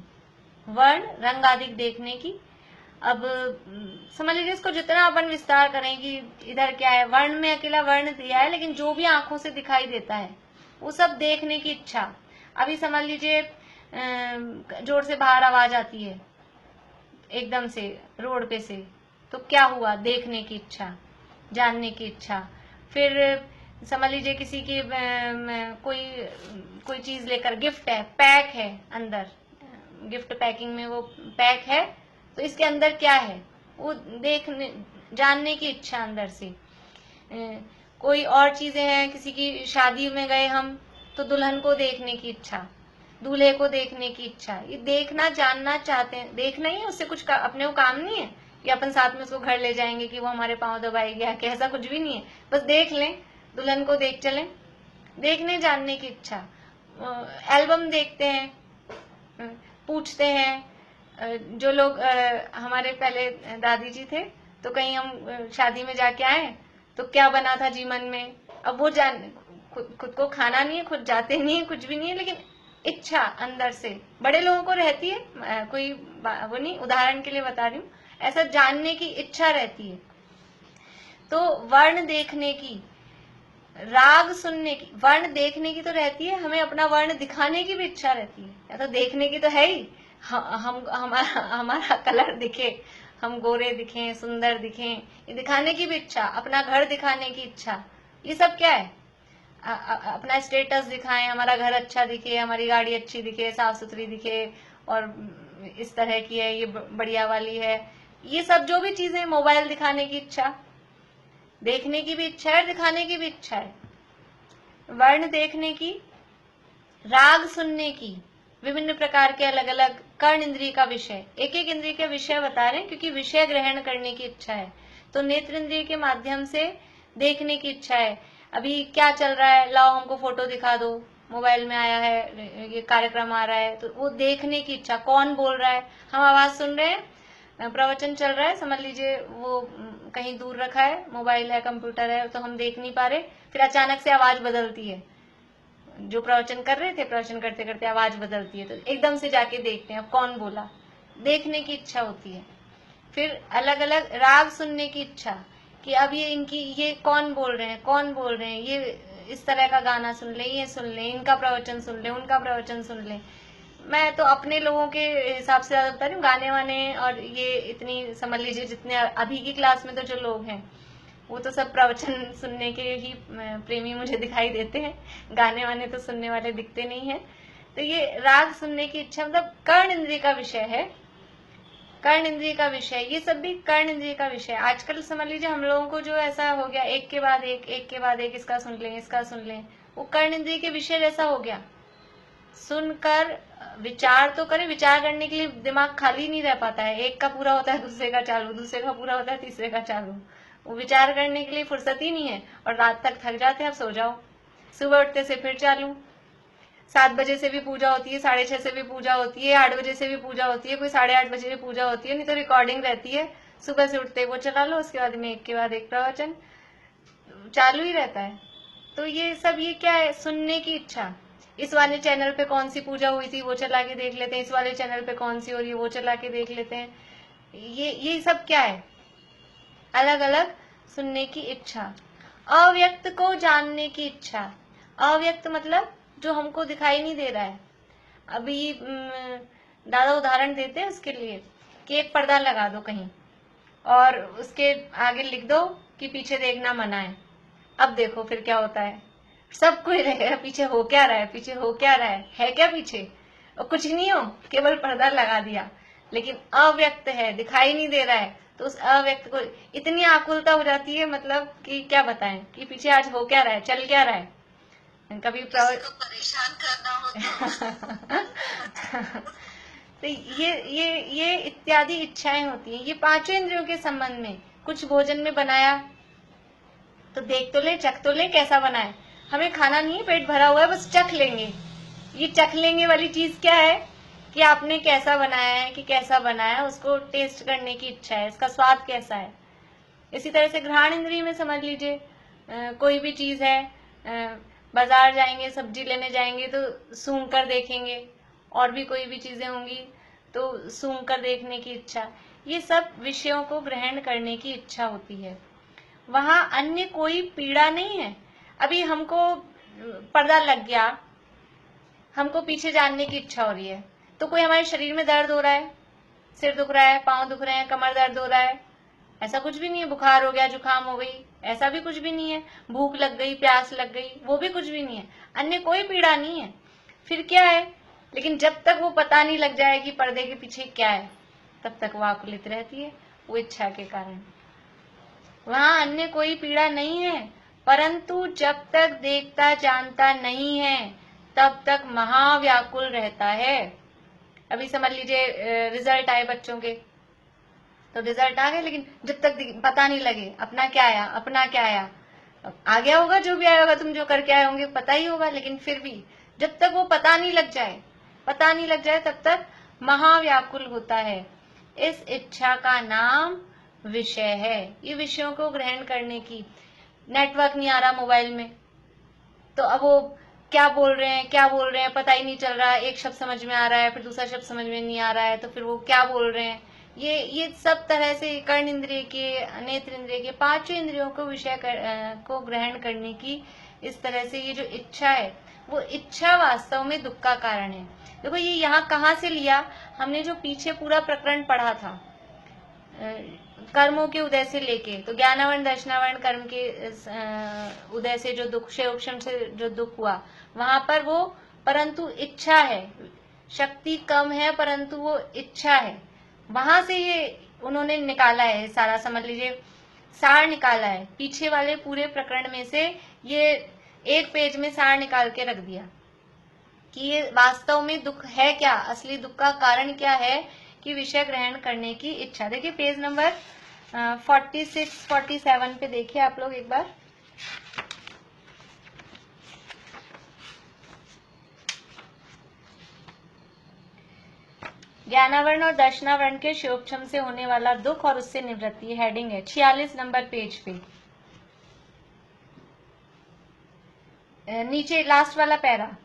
वर्ण रंग आदि देखने की। अब समझ लीजिए इसको जितना अपन विस्तार करें कि इधर क्या है, वर्ण में अकेला वर्ण दिया है, लेकिन जो भी आंखों से दिखाई देता है वो सब देखने की इच्छा। अभी समझ लीजिए जोर से बाहर आवाज आती है एकदम से रोड पे से, तो क्या हुआ? देखने की इच्छा, जानने की इच्छा। फिर समझ लीजिए किसी की कोई चीज लेकर, गिफ्ट है, पैक है, अंदर गिफ्ट पैकिंग में वो पैक है, तो इसके अंदर क्या है, वो देखने जानने की इच्छा अंदर से। कोई और चीजें हैं, किसी की शादी में गए हम तो दुल्हन को देखने की इच्छा, दूल्हे को देखने की इच्छा, ये देखना जानना चाहते हैं। देखना ही है, उससे कुछ अपने को काम नहीं है कि अपन साथ में उसको घर ले जाएंगे कि वो हमारे पांव दबाएगी, कि ऐसा कुछ भी नहीं है। बस देख लें, दुल्हन को देख चलें, देखने जानने की इच्छा। एल्बम देखते हैं, पूछते हैं। जो लोग हमारे पहले दादी जी थे, तो कहीं हम शादी में जाके आए तो क्या बना था जी मन में, अब वो खुद को खाना नहीं है, खुद जाते नहीं है, कुछ भी नहीं है, लेकिन इच्छा अंदर से बड़े लोगों को रहती है, कोई वो नहीं, उदाहरण के लिए बता रही हूँ, ऐसा जानने की इच्छा रहती है। तो वर्ण देखने की, राग सुनने की, वर्ण देखने की तो रहती है, हमें अपना वर्ण दिखाने की भी इच्छा रहती है। या तो देखने की तो है ही, हमारा कलर दिखे, हम गोरे दिखें, सुंदर दिखें, ये दिखाने की भी इच्छा, अपना घर दिखाने की इच्छा, ये सब क्या है, अपना स्टेटस दिखाएं, हमारा घर अच्छा दिखे, हमारी गाड़ी अच्छी दिखे, साफ सुथरी दिखे, और इस तरह की है, ये बढ़िया वाली है, ये सब जो भी चीजें, मोबाइल दिखाने की इच्छा, देखने की भी इच्छा है, दिखाने की भी इच्छा है। वर्ण देखने की, राग सुनने की, विभिन्न प्रकार के अलग अलग कर्ण इंद्रिय का विषय, एक एक इंद्रिय के विषय बता रहे हैं क्योंकि विषय ग्रहण करने की इच्छा है। तो नेत्र इंद्रिय के माध्यम से देखने की इच्छा है, अभी क्या चल रहा है, लाओ हमको फोटो दिखा दो, मोबाइल में आया है, ये कार्यक्रम आ रहा है, तो वो देखने की इच्छा, कौन बोल रहा है, हम आवाज सुन रहे हैं, प्रवचन चल रहा है, समझ लीजिए वो कहीं दूर रखा है, मोबाइल है, कंप्यूटर है, तो हम देख नहीं पा रहे, फिर अचानक से आवाज बदलती है, जो प्रवचन कर रहे थे, प्रवचन करते करते आवाज बदलती है, तो एकदम से जाके देखते हैं कौन बोला, देखने की इच्छा होती है। फिर अलग अलग राग सुनने की इच्छा, कि अब ये कौन बोल रहे हैं, कौन बोल रहे हैं, ये इस तरह का गाना सुन ले, ये सुन ले, इनका प्रवचन सुन ले, उनका प्रवचन सुन ले। मैं तो अपने लोगों के हिसाब से ज्यादा बता रही हूँ, गाने वाने और ये इतनी, समझ लीजिए जितने अभी की क्लास में तो जो लोग हैं वो तो सब प्रवचन सुनने के ही प्रेमी मुझे दिखाई देते हैं, गाने वाने तो सुनने वाले दिखते नहीं है। तो ये राग सुनने की इच्छा मतलब कर्ण इंद्रिय का विषय है, कर्ण इंद्रिय का विषय, ये सब भी कर्ण इंद्रिय का विषय। आजकल समझ लीजिए हम लोगों को जो ऐसा हो गया, एक के बाद एक इसका सुन लें, इसका सुन लें, वो कर्ण इंद्रिय के विषय जैसा हो गया। सुनकर विचार तो करें, विचार करने के लिए दिमाग खाली नहीं रह पाता है, एक का पूरा होता है दूसरे का चालू, दूसरे का पूरा होता है तीसरे का चालू, वो विचार करने के लिए फुर्सत ही नहीं है, और रात तक थक जाते हैं, अब सो जाओ, सुबह उठते से फिर चालू, 7 बजे से भी पूजा होती है, 6:30 से भी पूजा होती है, 8 बजे से भी पूजा होती है, कोई 8:30 बजे भी पूजा होती है, नहीं तो रिकॉर्डिंग रहती है, सुबह से उठते वो चला लो, उसके बाद में एक के बाद एक प्रवचन चालू ही रहता है। तो ये सब, ये क्या है, सुनने की इच्छा, इस वाले चैनल पे कौन सी पूजा हुई थी वो चला के देख लेते हैं, इस वाले चैनल पे कौन सी हो रही है वो चला के देख लेते हैं, ये सब क्या है, अलग अलग सुनने की इच्छा। अव्यक्त को जानने की इच्छा, अव्यक्त मतलब जो हमको दिखाई नहीं दे रहा है। अभी दादा उदाहरण देते हैं उसके लिए कि एक पर्दा लगा दो कहीं और उसके आगे लिख दो कि पीछे देखना मना है, अब देखो फिर क्या होता है, सब कोई रहेगा पीछे हो क्या रहा है, पीछे हो क्या रहा है क्या पीछे, और कुछ नहीं हो, केवल पर्दा लगा दिया, लेकिन अव्यक्त है, दिखाई नहीं दे रहा है, तो उस अव्यक्त को इतनी आकुलता हो जाती है, मतलब कि क्या बताएं कि पीछे आज हो क्या रहा है, चल क्या रहा है, कभी परेशान करना हो तो ये इत्यादि इच्छाएं होती हैं। ये पांचों इंद्रियों के संबंध में, कुछ भोजन में बनाया तो देख तो ले, चख तो ले कैसा बना है, हमें खाना नहीं है, पेट भरा हुआ है, बस चख लेंगे। ये चख लेंगे वाली चीज क्या है कि आपने कैसा बनाया है, कि कैसा बनाया, उसको टेस्ट करने की इच्छा है, इसका स्वाद कैसा है। इसी तरह से घ्राण इंद्रिय में समझ लीजिए, कोई भी चीज है, बाजार जाएंगे, सब्जी लेने जाएंगे तो सूंघ कर देखेंगे, और भी कोई भी चीजें होंगी तो सूंघ कर देखने की इच्छा, ये सब विषयों को ग्रहण करने की इच्छा होती है। वहां अन्य कोई पीड़ा नहीं है। अभी हमको पर्दा लग गया, हमको पीछे जानने की इच्छा हो रही है, तो कोई हमारे शरीर में दर्द हो रहा है, सिर दुख रहा है, पांव दुख रहे हैं, कमर दर्द हो रहा है, ऐसा कुछ भी नहीं है, बुखार हो गया, जुकाम हो गई, ऐसा भी कुछ भी नहीं है, भूख लग गई, प्यास लग गई, वो भी कुछ भी नहीं है, अन्य कोई पीड़ा नहीं है। फिर क्या है, लेकिन जब तक वो पता नहीं लग जाए कि पर्दे के पीछे क्या है, तब तक वो आकुलित रहती है, वो इच्छा के कारण। वहां अन्य कोई पीड़ा नहीं है, परंतु जब तक देखता जानता नहीं है तब तक महाव्याकुल रहता है। अभी समझ लीजिए रिजल्ट आए बच्चों के, तो रिजल्ट आ गए, लेकिन जब तक पता नहीं लगे अपना क्या आया, अपना क्या आया, आ गया होगा जो भी आया होगा, तुम जो करके आए होंगे पता ही होगा, लेकिन फिर भी जब तक वो पता नहीं लग जाए तब तक महाव्याकुल होता है। इस इच्छा का नाम विषय है। ये विषयों को ग्रहण करने की, नेटवर्क नहीं आ रहा मोबाइल में, तो अब वो क्या बोल रहे हैं पता ही नहीं चल रहा है, एक शब्द समझ में आ रहा है फिर दूसरा शब्द समझ में नहीं आ रहा है, तो फिर वो क्या बोल रहे हैं, ये सब तरह से कर्ण इंद्रिय के, नेत्र इंद्रिय के, पांचों इंद्रियों को विषय को ग्रहण करने की इस तरह से ये जो इच्छा है, वो इच्छा वास्तव में दुख का कारण है। देखो ये यहाँ कहाँ से लिया, हमने जो पीछे पूरा प्रकरण पढ़ा था कर्मों के उदय से लेके, तो ज्ञानावरण दर्शनावरण कर्म के उदय से जो दुख, क्षयोक्षम से जो दुख हुआ, वहां पर वो परंतु इच्छा है, शक्ति कम है परंतु वो इच्छा है, वहां से ये उन्होंने निकाला है सारा, समझ लीजिए सार निकाला है पीछे वाले पूरे प्रकरण में से, ये एक पेज में सार निकाल के रख दिया कि ये वास्तव में दुख है क्या, असली दुख का कारण क्या है, कि विषय ग्रहण करने की इच्छा। देखिए पेज नंबर 46-47 पे देखिए आप लोग एक बार। ज्ञानावरण और दर्शनावरण के क्षयोक्षम से होने वाला दुख और उससे निवृत्ति, हेडिंग है 46 नंबर पेज पे, नीचे लास्ट वाला पैरा।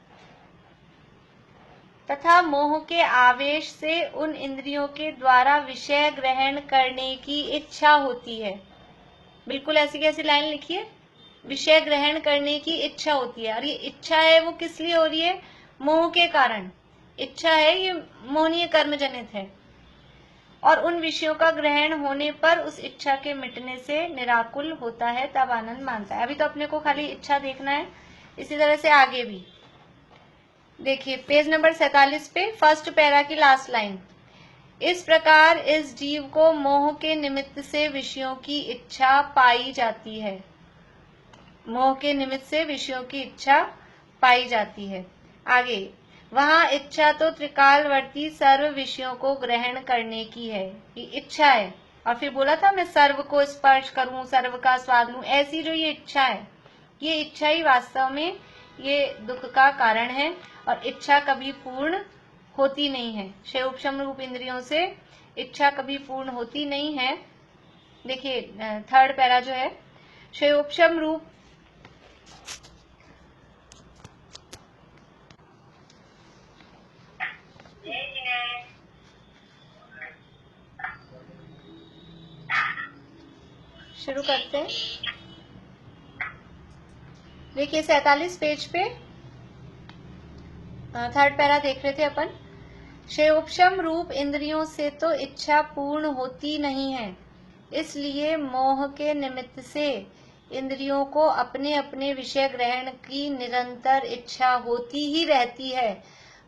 तथा मोह के आवेश से उन इंद्रियों के द्वारा विषय ग्रहण करने की इच्छा होती है। बिल्कुल ऐसी कैसी लाइन लिखी है, विषय ग्रहण करने की इच्छा होती है, और ये इच्छा है वो किस लिए हो रही है, मोह के कारण इच्छा है, ये मोहनीय कर्म जनित है, और उन विषयों का ग्रहण होने पर उस इच्छा के मिटने से निराकुल होता है, तब आनंद मानता है। अभी तो अपने को खाली इच्छा देखना है, इसी तरह से आगे भी देखिए पेज नंबर 47 पे फर्स्ट पैरा की लास्ट लाइन। इस प्रकार इस जीव को मोह के निमित्त से विषयों की इच्छा पाई जाती है, मोह के निमित्त से विषयों की इच्छा पाई जाती है। आगे वहां इच्छा तो त्रिकालवर्ती सर्व विषयों को ग्रहण करने की है, ये इच्छा है, और फिर बोला था मैं सर्व को स्पर्श करूं, सर्व का स्वाद लूं, ऐसी जो ये इच्छा है, ये इच्छा ही वास्तव में ये दुख का कारण है, और इच्छा कभी पूर्ण होती नहीं है। क्षयोक्षम रूप इंद्रियों से इच्छा कभी पूर्ण होती नहीं है। देखिए थर्ड पैरा जो है, क्षयोक्षम रूप शुरू करते हैं। देखिए 47 पेज पे थर्ड पैरा देख रहे थे अपन। क्षयोक्षम रूप इंद्रियों से तो इच्छा पूर्ण होती नहीं है, इसलिए मोह के निमित्त से इंद्रियों को अपने अपने विषय ग्रहण की निरंतर इच्छा होती ही रहती है,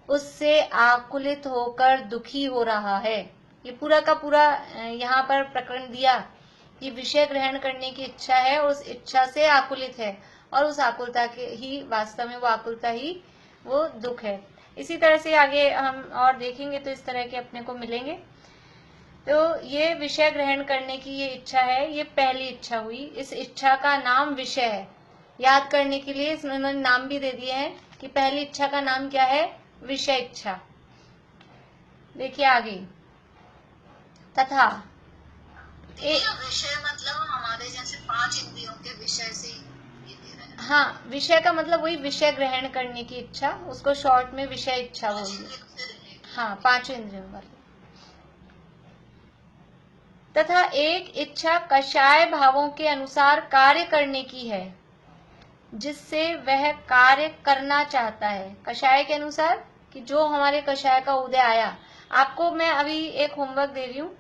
उससे आकुलित होकर दुखी हो रहा है। ये पूरा का पूरा यहाँ पर प्रकरण दिया कि विषय ग्रहण करने की इच्छा है और उस इच्छा से आकुलित है, और उस आकुलता के ही वास्तव में वो आकुलता ही वो दुख है। इसी तरह से आगे हम और देखेंगे तो इस तरह के अपने को मिलेंगे। तो ये विषय ग्रहण करने की ये इच्छा है, ये पहली इच्छा हुई। इस इच्छा का नाम विषय है। याद करने के लिए इन्होंने नाम भी दे दिए हैं कि पहली इच्छा का नाम क्या है, विषय इच्छा। देखिए आगे, तथा विषय मतलब हमारे जैसे 5 इंद्रियों के विषय से ये दे रहे हैं। हाँ, विषय का मतलब वही विषय ग्रहण करने की इच्छा, उसको शॉर्ट में विषय इच्छा बोलते। हाँ, 5 इंद्रियों वाली। तथा एक इच्छा कषाय भावों के अनुसार कार्य करने की है, जिससे वह कार्य करना चाहता है। कषाय के अनुसार कि जो हमारे कषाय का उदय आया, आपको मैं अभी एक होमवर्क दे रही हूँ।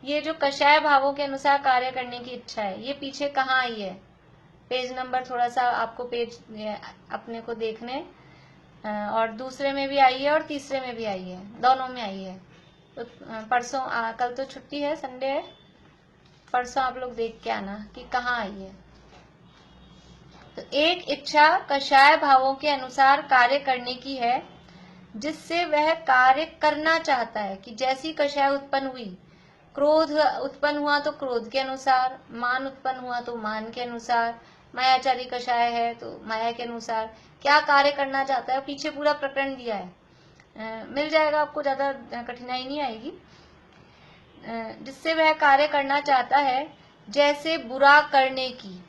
ये जो कषाय भावों के अनुसार कार्य करने की इच्छा है, ये पीछे कहाँ आई है, पेज नंबर थोड़ा सा आपको पेज अपने को देखने, और दूसरे में भी आई है और तीसरे में भी आई है, दोनों में आई है। तो परसों कल तो छुट्टी है, संडे है, परसों आप लोग देख के आना कि कहाँ आई है। तो एक इच्छा कषाय भावों के अनुसार कार्य करने की है, जिससे वह कार्य करना चाहता है कि जैसी कषाय उत्पन्न हुई, क्रोध उत्पन्न हुआ तो क्रोध के अनुसार, मान उत्पन्न हुआ तो मान के अनुसार, मायाचारी कषाय है तो माया के अनुसार क्या कार्य करना चाहता है। पीछे पूरा प्रकरण दिया है, मिल जाएगा आपको, ज्यादा कठिनाई नहीं आएगी। जिससे वह कार्य करना चाहता है, जैसे बुरा करने की,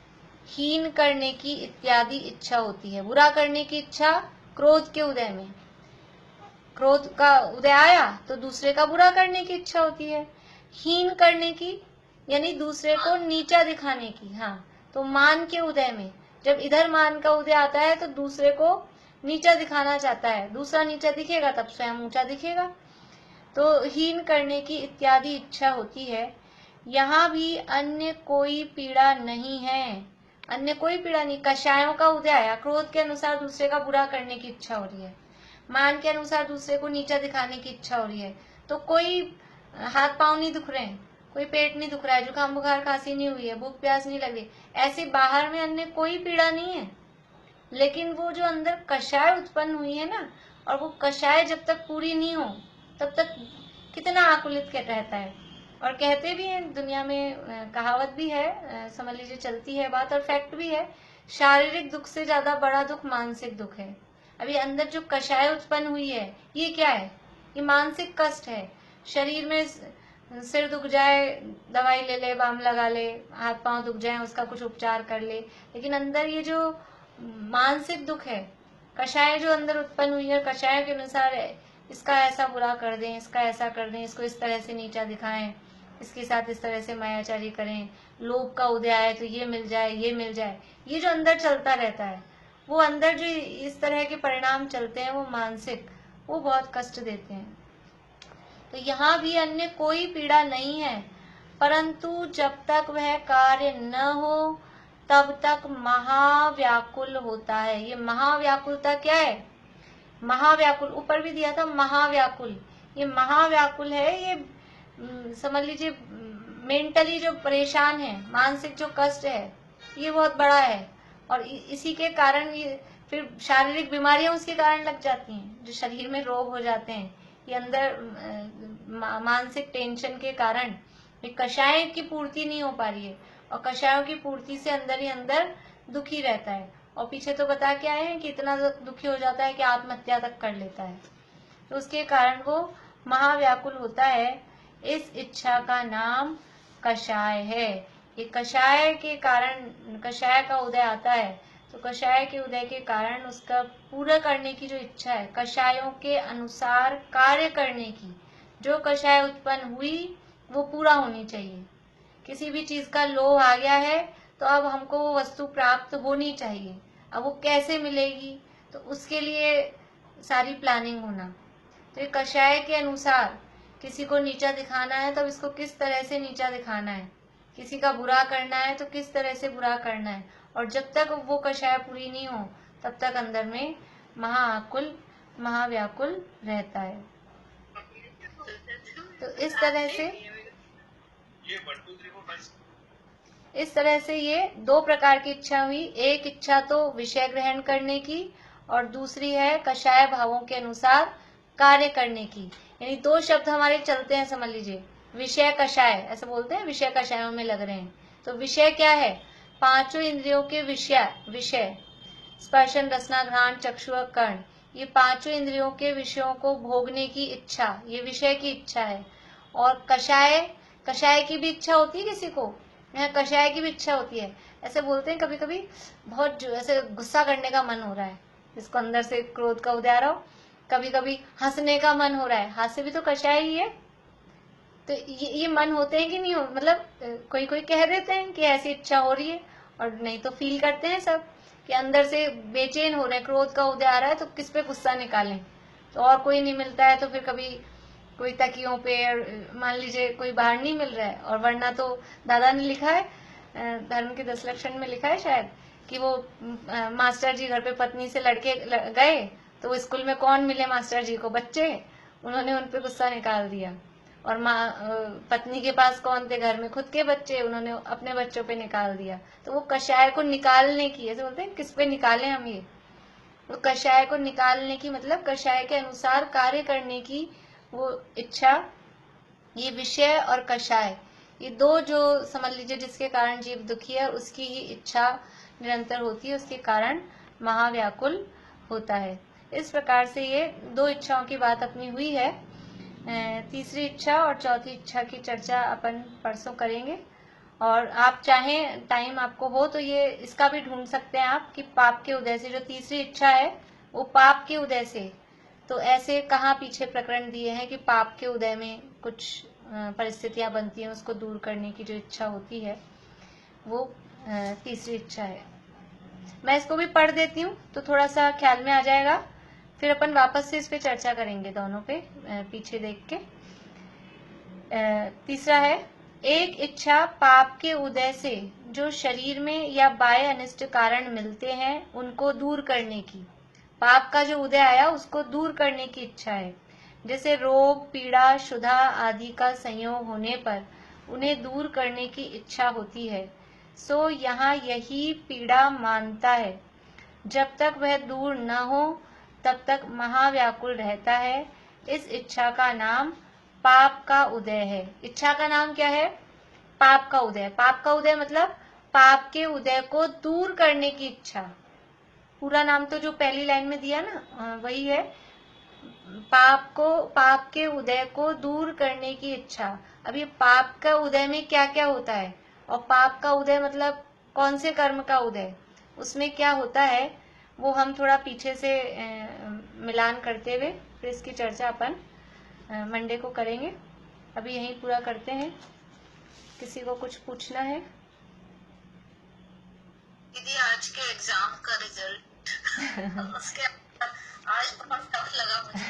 हीन करने की इत्यादि इच्छा होती है। बुरा करने की इच्छा क्रोध के उदय में, क्रोध का उदय आया तो दूसरे का बुरा करने की इच्छा होती है। हीन करने की यानी दूसरे को नीचा दिखाने की, हाँ, तो मान के उदय में जब इधर मान का उदय आता है तो दूसरे को नीचा दिखाना चाहता है, दूसरा नीचा दिखेगा तब स्वयं ऊंचा दिखेगा, तो हीन करने की इत्यादि इच्छा होती है। यहाँ भी अन्य कोई पीड़ा नहीं है, अन्य कोई पीड़ा नहीं। कषायों का उदय आया, क्रोध के अनुसार दूसरे का बुरा करने की इच्छा हो रही है, मान के अनुसार दूसरे को नीचा दिखाने की इच्छा हो रही है, तो कोई हाथ पांव नहीं दुख रहे हैं, कोई पेट नहीं दुख रहा है, जुकाम बुखार खांसी नहीं हुई है, भूख प्यास नहीं लग रही, ऐसे बाहर में अन्य कोई पीड़ा नहीं है। लेकिन वो जो अंदर कषाय उत्पन्न हुई है ना, और वो कषाय जब तक पूरी नहीं हो तब तक कितना आकुलित रहता है। और कहते भी हैं दुनिया में, कहावत भी है, समझ लीजिए चलती है बात और फैक्ट भी है, शारीरिक दुख से ज्यादा बड़ा दुख मानसिक दुख है। अभी अंदर जो कषाय उत्पन्न हुई है ये क्या है, ये मानसिक कष्ट है। शरीर में सिर दुख जाए दवाई ले ले, बाम लगा ले, हाथ पांव दुख जाए उसका कुछ उपचार कर ले, लेकिन अंदर ये जो मानसिक दुख है, कषाय जो अंदर उत्पन्न हुई है, कषाय के अनुसार इसका ऐसा बुरा कर दें, इसका ऐसा कर दें, इसको इस तरह से नीचा दिखाएं, इसके साथ इस तरह से मायाचारी करें, लोभ का उदय आए तो ये मिल जाए, ये मिल जाए, ये जो अंदर चलता रहता है, वो अंदर जो इस तरह के परिणाम चलते हैं वो मानसिक, वो बहुत कष्ट देते हैं। तो यहाँ भी अन्य कोई पीड़ा नहीं है, परंतु जब तक वह कार्य न हो तब तक महाव्याकुल होता है। ये महाव्याकुलता क्या है, महाव्याकुल ऊपर भी दिया था, महाव्याकुल, ये महाव्याकुल है। ये समझ लीजिए मेंटली जो परेशान है, मानसिक जो कष्ट है, ये बहुत बड़ा है। और इसी के कारण ये फिर शारीरिक बीमारियां उसके कारण लग जाती हैं, जो शरीर में रोग हो जाते हैं, ये अंदर मानसिक टेंशन के कारण कषाय की पूर्ति नहीं हो पा रही है, और कषायों की पूर्ति से अंदर ही अंदर दुखी रहता है। और पीछे तो बता के आए हैं कि इतना दुखी हो जाता है कि आत्महत्या तक कर लेता है। तो उसके कारण वो महाव्याकुल होता है। इस इच्छा का नाम कषाय है। ये कषाय के कारण, कषाय का उदय आता है तो कषाय के उदय के कारण उसका पूरा करने की जो इच्छा है, कषायों के अनुसार कार्य करने की जो कषाय उत्पन्न हुई वो पूरा होनी चाहिए। किसी भी चीज का लोभ आ गया है तो अब हमको वो वस्तु प्राप्त होनी चाहिए। अब वो कैसे मिलेगी, तो उसके लिए सारी प्लानिंग होना। तो ये कषाय के अनुसार किसी को नीचा दिखाना है तो इसको किस तरह से नीचा दिखाना है, किसी का बुरा करना है तो किस तरह से बुरा करना है। और जब तक वो कषाय पूरी नहीं हो तब तक अंदर में महाआकुल, महाव्याकुल रहता है। तो इस तरह से ये दो प्रकार की इच्छा हुई। एक इच्छा तो विषय ग्रहण करने की और दूसरी है कषाय भावों के अनुसार कार्य करने की। यानी दो शब्द हमारे चलते हैं, समझ लीजिए, विषय कषाय ऐसे बोलते हैं, विषय कषायों में लग रहे हैं। तो विषय क्या है, पांचों इंद्रियों के विषय स्पर्शन रसना घ्राण चक्षु कर्ण, ये पांचों इंद्रियों के विषयों को भोगने की इच्छा, ये विषय की इच्छा है। और कषाय की भी इच्छा होती है किसी को, यहाँ कषाय की भी इच्छा होती है। ऐसे बोलते हैं कभी कभी बहुत ऐसे गुस्सा करने का मन हो रहा है, जिसको अंदर से क्रोध का उदय आ रहा हो, कभी कभी हंसने का मन हो रहा है, हास्य भी तो कषाय ही है। तो ये मन होते हैं कि नहीं हो, मतलब कोई कोई कह देते हैं कि ऐसी इच्छा हो रही है, और नहीं तो फील करते हैं सब कि अंदर से बेचैन हो रहे हैं, क्रोध का उदय आ रहा है तो किस पे गुस्सा निकालें। तो और कोई नहीं मिलता है तो फिर कभी कोई तकियों पे, मान लीजिए कोई बाहर नहीं मिल रहा है, और वरना तो दादा ने लिखा है, धर्म के 10 लक्षण में लिखा है शायद, कि वो मास्टर जी घर पे पत्नी से लड़के गए तो स्कूल में कौन मिले मास्टर जी को, बच्चे, उन्होंने उन पे गुस्सा निकाल दिया। और माँ पत्नी के पास कौन थे घर में? खुद के बच्चे, उन्होंने अपने बच्चों पे निकाल दिया। तो वो कषाय को निकालने की, ऐसे बोलते हैं किस पे निकालें हम ये, वो कषाय को निकालने की मतलब कषाय के अनुसार कार्य करने की वो इच्छा। ये विषय और कषाय, ये दो जो समझ लीजिए जिसके कारण जीव दुखी है, उसकी ही इच्छा निरंतर होती है, उसके कारण महाव्याकुल होता है। इस प्रकार से ये दो इच्छाओं की बात अपनी हुई है। तीसरी इच्छा और चौथी इच्छा की चर्चा अपन परसों करेंगे। और आप चाहें, टाइम आपको हो तो ये इसका भी ढूंढ सकते हैं आप कि पाप के उदय से, जो तीसरी इच्छा है वो पाप के उदय से, तो ऐसे कहाँ पीछे प्रकरण दिए हैं कि पाप के उदय में कुछ परिस्थितियां बनती हैं, उसको दूर करने की जो इच्छा होती है वो तीसरी इच्छा है। मैं इसको भी पढ़ देती हूँ तो थोड़ा सा ख्याल में आ जाएगा, फिर अपन वापस से इस पे चर्चा करेंगे दोनों पे पीछे देख के। तीसरा है, एक इच्छा पाप के उदय से जो शरीर में या बाह्य अनिष्ट कारण मिलते हैं उनको दूर करने की। पाप का जो उदय आया उसको दूर करने की इच्छा है। जैसे रोग, पीड़ा, क्षुधा आदि का संयोग होने पर उन्हें दूर करने की इच्छा होती है। सो यहाँ यही पीड़ा मानता है। जब तक वह दूर न हो तब तक महाव्याकुल रहता है। इस इच्छा का नाम पाप का उदय है। इच्छा का नाम क्या है? पाप का उदय। पाप का उदय मतलब पाप के उदय को दूर करने की इच्छा। पूरा नाम तो जो पहली लाइन में दिया ना वही है, पाप के उदय को दूर करने की इच्छा। अब ये पाप का उदय में क्या क्या होता है, और पाप का उदय मतलब कौन से कर्म का उदय, उसमें क्या होता है, वो हम थोड़ा पीछे से मिलान करते हुए फिर इसकी चर्चा अपन मंडे को करेंगे। अभी यहीं पूरा करते हैं। किसी को कुछ पूछना है? दीदी आज के एग्जाम का रिजल्ट उसके आज बहुत टफ लगा मुझे।